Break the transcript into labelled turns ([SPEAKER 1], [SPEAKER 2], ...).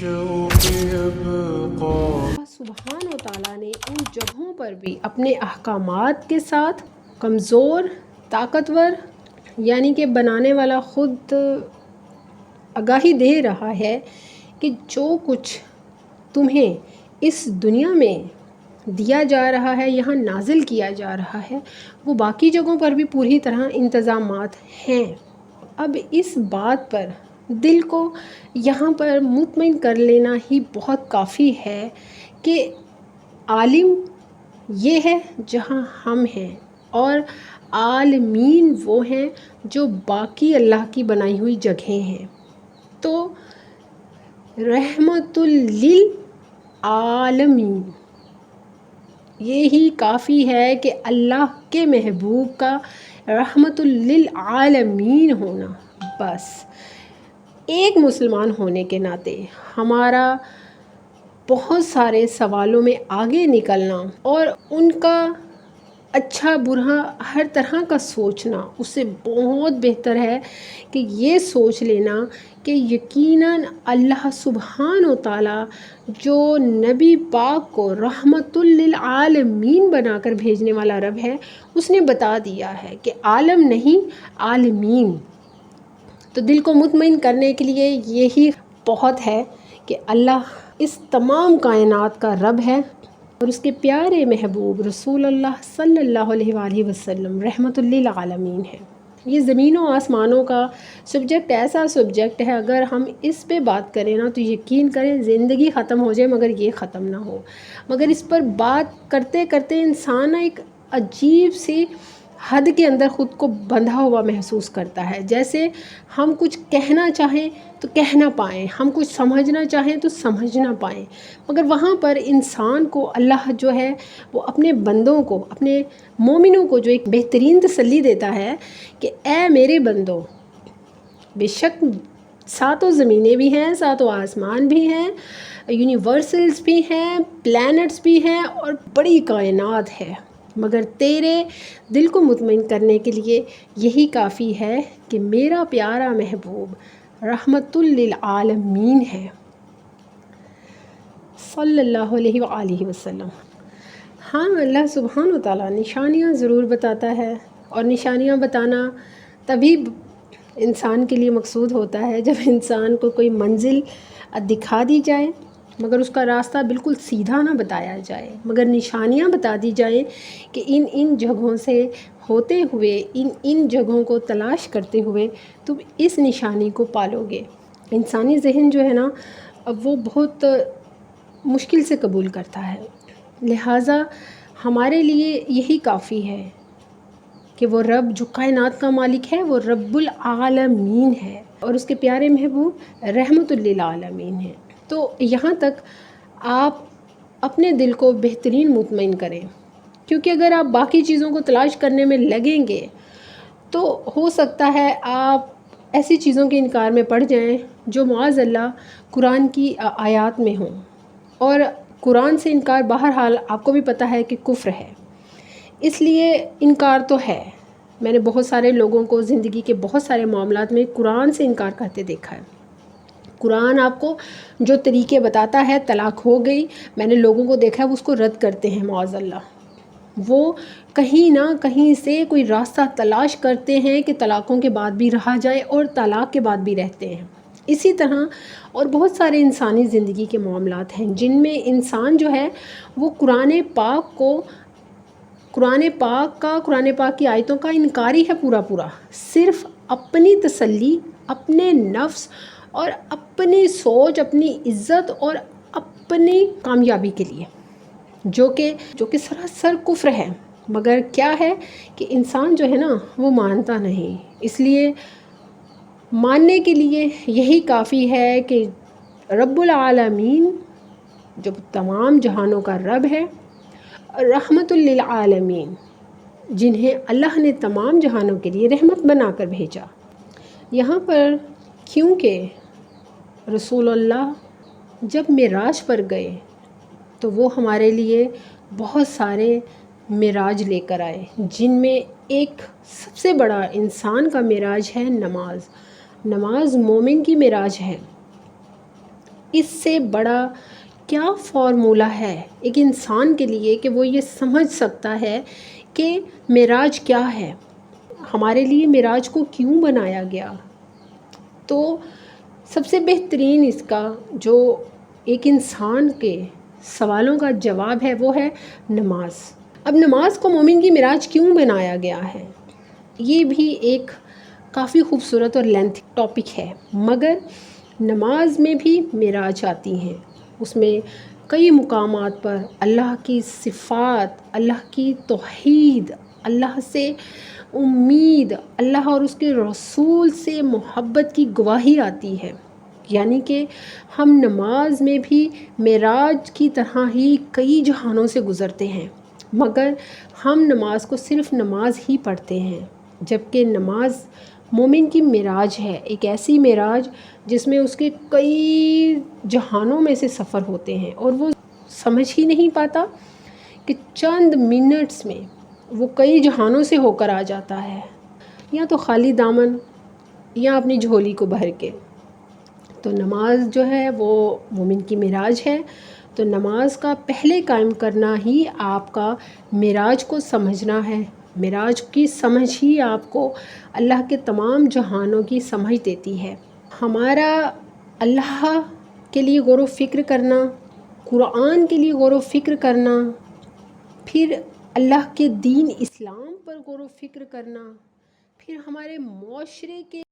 [SPEAKER 1] سبحان و تعالیٰ نے ان جگہوں پر بھی اپنے احکامات کے ساتھ کمزور، طاقتور، یعنی کہ بنانے والا خود آگاہی دے رہا ہے کہ جو کچھ تمہیں اس دنیا میں دیا جا رہا ہے، یہاں نازل کیا جا رہا ہے، وہ باقی جگہوں پر بھی پوری طرح انتظامات ہیں۔ اب اس بات پر دل کو یہاں پر مطمئن کر لینا ہی بہت کافی ہے کہ عالم یہ ہے جہاں ہم ہیں، اور عالمین وہ ہیں جو باقی اللہ کی بنائی ہوئی جگہیں ہیں۔ تو رحمت للعالمین، یہی کافی ہے کہ اللہ کے محبوب کا رحمت للعالمین ہونا۔ بس ایک مسلمان ہونے کے ناطے ہمارا بہت سارے سوالوں میں آگے نکلنا اور ان کا اچھا برا ہر طرح کا سوچنا، اس سے بہت بہتر ہے کہ یہ سوچ لینا کہ یقیناً اللہ سبحانہ و تعالیٰ جو نبی پاک کو رحمت للعالمین بنا کر بھیجنے والا رب ہے، اس نے بتا دیا ہے کہ عالم نہیں عالمین۔ تو دل کو مطمئن کرنے کے لیے یہی بہت ہے کہ اللہ اس تمام کائنات کا رب ہے، اور اس کے پیارے محبوب رسول اللہ صلی اللہ علیہ وآلہ وسلم رحمت للعالمین ہے۔ یہ زمین و آسمانوں کا سبجیکٹ ایسا سبجیکٹ ہے، اگر ہم اس پہ بات کریں نا تو یقین کریں زندگی ختم ہو جائے مگر یہ ختم نہ ہو۔ مگر اس پر بات کرتے کرتے انسان ایک عجیب سی حد کے اندر خود کو بندھا ہوا محسوس کرتا ہے، جیسے ہم کچھ کہنا چاہیں تو کہہ نہ پائیں، ہم کچھ سمجھنا چاہیں تو سمجھ نہ پائیں۔ مگر وہاں پر انسان کو اللہ جو ہے وہ اپنے بندوں کو، اپنے مومنوں کو جو ایک بہترین تسلی دیتا ہے کہ اے میرے بندو، بے شک ساتوں زمینیں بھی ہیں، ساتوں آسمان بھی ہیں، یونیورسلز بھی ہیں، پلانٹس بھی ہیں، اور بڑی کائنات ہے، مگر تیرے دل کو مطمئن کرنے کے لیے یہی کافی ہے کہ میرا پیارا محبوب رحمت للعالمین ہے صلی اللہ علیہ وآلہ وسلم۔ ہاں، اللہ سبحانہ و تعالیٰ نشانیاں ضرور بتاتا ہے، اور نشانیاں بتانا تبھی انسان کے لیے مقصود ہوتا ہے جب انسان کو کوئی منزل دکھا دی جائے مگر اس کا راستہ بالکل سیدھا نہ بتایا جائے، مگر نشانیاں بتا دی جائیں کہ ان جگہوں سے ہوتے ہوئے، ان جگہوں کو تلاش کرتے ہوئے تم اس نشانی کو پالو گے۔ انسانی ذہن جو ہے نا، اب وہ بہت مشکل سے قبول کرتا ہے، لہٰذا ہمارے لیے یہی کافی ہے کہ وہ رب جو کائنات کا مالک ہے وہ رب العالمین ہے، اور اس کے پیارے محبوب رحمت للعالمین ہیں۔ تو یہاں تک آپ اپنے دل کو بہترین مطمئن کریں، کیونکہ اگر آپ باقی چیزوں کو تلاش کرنے میں لگیں گے تو ہو سکتا ہے آپ ایسی چیزوں کے انکار میں پڑ جائیں جو معاذ اللہ قرآن کی آیات میں ہوں، اور قرآن سے انکار بہرحال آپ کو بھی پتہ ہے کہ کفر ہے، اس لیے انکار تو ہے۔ میں نے بہت سارے لوگوں کو زندگی کے بہت سارے معاملات میں قرآن سے انکار کرتے دیکھا ہے۔ قرآن آپ کو جو طریقے بتاتا ہے، طلاق ہو گئی، میں نے لوگوں کو دیکھا ہے وہ اس کو رد کرتے ہیں معاذ اللہ، وہ کہیں نہ کہیں سے کوئی راستہ تلاش کرتے ہیں کہ طلاقوں کے بعد بھی رہا جائے، اور طلاق کے بعد بھی رہتے ہیں۔ اسی طرح اور بہت سارے انسانی زندگی کے معاملات ہیں جن میں انسان جو ہے وہ قرآن پاک کی آیتوں کا انکاری ہے پورا، صرف اپنی تسلی، اپنے نفس اور اپنی سوچ، اپنی عزت اور اپنی کامیابی کے لیے، جو کہ سراسر کفر ہے۔ مگر کیا ہے کہ انسان جو ہے نا وہ مانتا نہیں، اس لیے ماننے کے لیے یہی کافی ہے کہ رب العالمین جو تمام جہانوں کا رب ہے، رحمت للعالمین جنہیں اللہ نے تمام جہانوں کے لیے رحمت بنا کر بھیجا۔ یہاں پر کیونکہ رسول اللہ جب معراج پر گئے تو وہ ہمارے لیے بہت سارے معراج لے کر آئے، جن میں ایک سب سے بڑا انسان کا معراج ہے نماز۔ نماز مومن کی معراج ہے، اس سے بڑا کیا فارمولہ ہے ایک انسان کے لیے کہ وہ یہ سمجھ سکتا ہے کہ معراج کیا ہے، ہمارے لیے معراج کو کیوں بنایا گیا؟ تو سب سے بہترین اس کا جو ایک انسان کے سوالوں کا جواب ہے وہ ہے نماز۔ اب نماز کو مومن کی معراج کیوں بنایا گیا ہے، یہ بھی ایک کافی خوبصورت اور لینتھی ٹاپک ہے، مگر نماز میں بھی معراج آتی ہیں، اس میں کئی مقامات پر اللہ کی صفات، اللہ کی توحید، اللہ سے امید، اللہ اور اس کے رسول سے محبت کی گواہی آتی ہے۔ یعنی کہ ہم نماز میں بھی معراج کی طرح ہی کئی جہانوں سے گزرتے ہیں، مگر ہم نماز کو صرف نماز ہی پڑھتے ہیں، جبکہ نماز مومن کی معراج ہے، ایک ایسی معراج جس میں اس کے کئی جہانوں میں سے سفر ہوتے ہیں اور وہ سمجھ ہی نہیں پاتا کہ چند منٹس میں وہ کئی جہانوں سے ہو کر آ جاتا ہے، یا تو خالی دامن یا اپنی جھولی کو بھر کے۔ تو نماز جو ہے وہ مومن کی معراج ہے، تو نماز کا پہلے قائم کرنا ہی آپ کا معراج کو سمجھنا ہے۔ معراج کی سمجھ ہی آپ کو اللہ کے تمام جہانوں کی سمجھ دیتی ہے۔ ہمارا اللہ کے لیے غور و فکر کرنا، قرآن کے لیے غور و فکر کرنا، پھر اللہ کے دین اسلام پر غور و فکر کرنا، پھر ہمارے معاشرے کے